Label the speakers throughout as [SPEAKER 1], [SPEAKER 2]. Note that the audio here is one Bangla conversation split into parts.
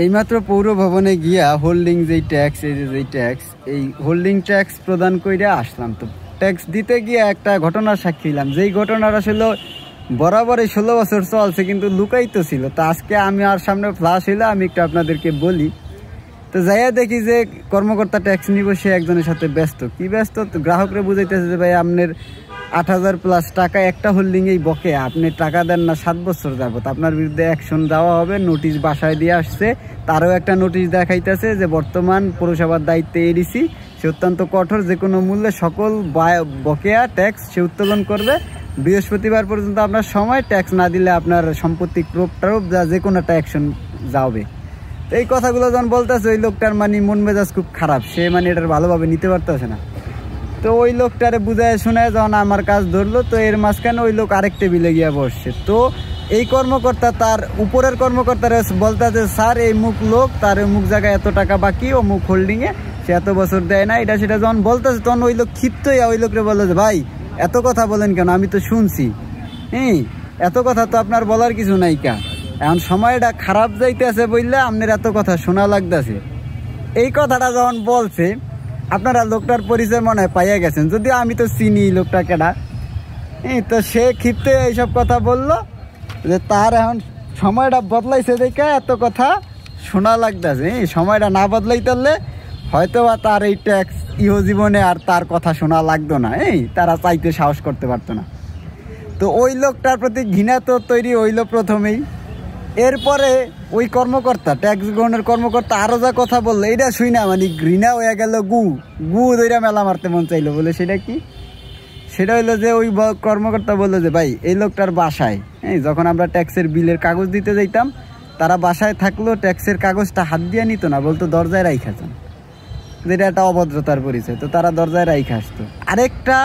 [SPEAKER 1] এইমাত্র পৌর ভবনে গিয়া হোল্ডিং যেই ট্যাক্স, এই হোল্ডিং ট্যাক্স প্রদান কইরা আসলাম। তো ট্যাক্স দিতে গিয়ে একটা ঘটনার সাক্ষী হইলাম, যেই ঘটনার আসলে বরাবরই 16 বছর চলছে কিন্তু লুকাইতো ছিল। তো আজকে আমি আর সামনে ফ্লাশ হইলে আমি একটু আপনাদেরকে বলি। তো যাইয়া দেখি যে কর্মকর্তা ট্যাক্স নিব, সে একজনের সাথে ব্যস্ত। কি ব্যস্ত? তো গ্রাহকরে বুঝাইতেছে যে ভাই আপনার 8,000+ টাকা একটা হোল্ডিংয়েই বকে, আপনি টাকা দেন না 7 বছর যাবত, আপনার বিরুদ্ধে অ্যাকশন দেওয়া হবে। নোটিশ বাসায় দিয়ে আসছে, তারও একটা নোটিশ দেখাইতেছে যে বর্তমান পৌরসভার দায়িত্বে এডিসি, সে অত্যন্ত কঠোর, যে কোনো মূল্যে সকল বকেয়া ট্যাক্স সে উত্তোলন করবে। বৃহস্পতিবার পর্যন্ত আপনার সময়, ট্যাক্স না দিলে আপনার সম্পত্তি ক্রোপ যা যে কোনো একটা অ্যাকশন যাবে। এই কথাগুলো যখন বলতেছে, ওই লোকটার মানে মন মেজাজ খুব খারাপ, সে মানে এটার ভালোভাবে নিতে পারতেছে না। তো ওই লোকটারে বুঝায় শোনায় যখন আমার কাজ ধরলো, তো এর মাঝখানে ওই লোক আরেক টেবিলে গিয়ে বসছে। তো এই কর্মকর্তা তার উপরের কর্মকর্তারা বলতেছে, স্যার এই মুখ লোক, তার মুখ জায়গায় এত টাকা বাকি, ও মুখ হোল্ডিংয়ে, সে এত বছর দেয় না, এটা সেটা যখন বলতেছে, তখন ওই লোক ক্ষিপ্ত হইয়া ওই লোকরে বললো যে ভাই এত কথা বলেন কেন, আমি তো শুনছি, এত কথা তো আপনার বলার কিছু নাই কা, এখন সময়টা খারাপ যাইতেছে বললে আপনার এত কথা শোনা লাগতেছে। এই কথাটা যখন বলছে, আপনারা লোকটার পরিচয় মনে হয় পাইয়া গেছেন, যদিও আমি তো চিনি লোকটা কেডা। তো সে ক্ষিপ্তে এইসব কথা বললো যে তার এখন সময়টা বদলাইছে দেখে এত কথা শোনা লাগতেছে। সময়টা না বদলাইতে পারলে হয়তো বা তার এই ট্যাক্স জীবনে আর তার কথা শোনা লাগতো না, তারা চাইতে সাহস করতে পারতো না। তো ওই লোকটার প্রতি ঘৃণা তো তৈরি হইলো প্রথমেই। এরপরে ওই কর্মকর্তা, ট্যাক্স গ্রহণের কর্মকর্তা আরও যা কথা বললো, এটা শুই না মানে ঘৃণা হয়ে গেল, গু ধইরা মেলা মারতে মন চাইলো। বলে সেটা কি? সেটা হইলো যে ওই কর্মকর্তা বললো যে ভাই এই লোকটার বাসায়, যখন আমরা ট্যাক্সের বিলের কাগজ দিতে যাইতাম, তারা বাসায় থাকলো ট্যাক্সের কাগজটা হাত দিয়ে নিত না, বলতো দরজায় রাইখাছেন, যেটা একটা অভদ্রতার পরিচয়। তো তারা দরজায় রাইখা আসতো। আরেকটা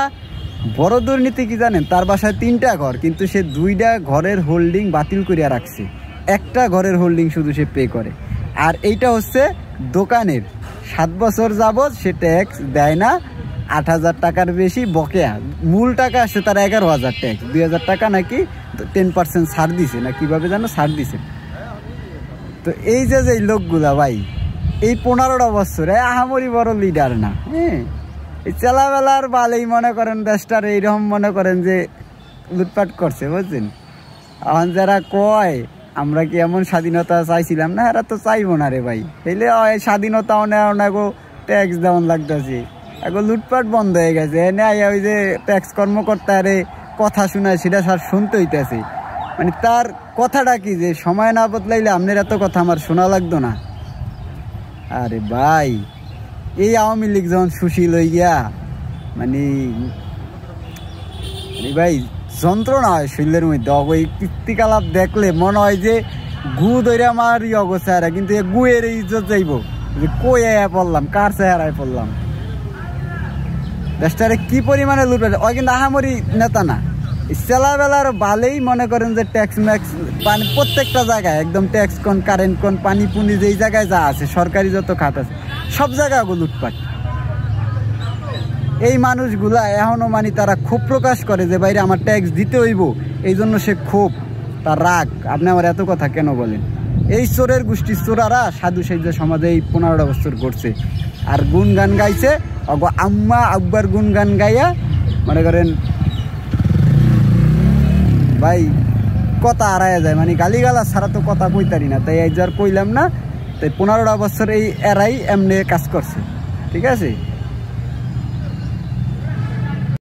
[SPEAKER 1] বড় দুর্নীতি কি জানেন? তার বাসায় 3টা ঘর, কিন্তু সে 2টা ঘরের হোল্ডিং বাতিল করিয়া রাখছে, একটা ঘরের হোল্ডিং শুধু সে পে করে। আর এইটা হচ্ছে দোকানের, 7 বছর যাবৎ সে ট্যাক্স দেয় না, 8,000 টাকার বেশি বকেয়া। মূল টাকা আসছে তার 11,000 ট্যাক্স, 2,000 টাকা নাকি 10% ছাড় দিছে না কিভাবে যেন ছাড় দিছে। তো এই যে লোকগুলা ভাই, এই 15টা বছরে আহামরি বড় লিডার না, এই চেলাবেলার বালেই মনে করেন দেশটার এইরকম মনে করেন যে লুটপাট করছে, বুঝছেন। এখন যারা কয় আমরা কি এমন স্বাধীনতা চাইছিলাম না, এরা তো চাইবো না রে ভাই। তাইলে স্বাধীনতা অনেকও ট্যাক্স দেওয়ান লাগতেছে, এখন লুটপাট বন্ধ হয়ে গেছে। এনে ওই যে ট্যাক্স কর্মকর্তারে কথা শোনায়, সেটা স্যার শুনতে হইতেছে। মানে তার কথাটা কি, যে সময় না বদলাইলে আপনার এত কথা আমার শোনা লাগতো না। আরে ভাই, এই আওয়ামী লীগ যখন সুশীল হই গিয়া মানে ভাই যন্ত্রণা হয় শরীরের মধ্যে। ওই কীর্তিকলাপ দেখলে মনে হয় যে গু ধরে আমার অগোছায়, কিন্তু গুয়ের ইজ্জত যাইব যে কই পড়লাম, কার চেহারায় পড়লাম। দেশটারে কি পরিমাণে লুটপাট। ওই কিন্তু আহামরি নেতা না, চেলাবেলার বালেই মনে করেন যে ট্যাক্স ম্যাক্স পানি প্রত্যেকটা জায়গায় একদম ট্যাক্স কোন, কারেন্ট কোন, পানি পুনি যেই জায়গায় যা আছে, সরকারি যত খাত আছে সব জায়গায় লুটপাট। এই মানুষগুলা এখনও মানে তারা ক্ষোভ প্রকাশ করে যে বাইরে আমার ট্যাক্স দিতে হইব, এই জন্য সে ক্ষোভ, তার রাগ। আপনি আমার এত কথা কেন বলেন? এই চোরের গোষ্ঠীর চোরারা সাধু সাহিত্য সমাজে এই 15টা বছর ঘটছে, আর গুনগান গাইছে। আম্মা আব্বার গুনগান গাইয়া মনে করেন ভাই কথা আড়াইয়া যায়, মানে গালিগালা ছাড়া তো কথা কইতারি না। তাই এই যার কইলাম না, তাই 15টা বছর এই এরাই এমনি কাজ করছে, ঠিক আছে।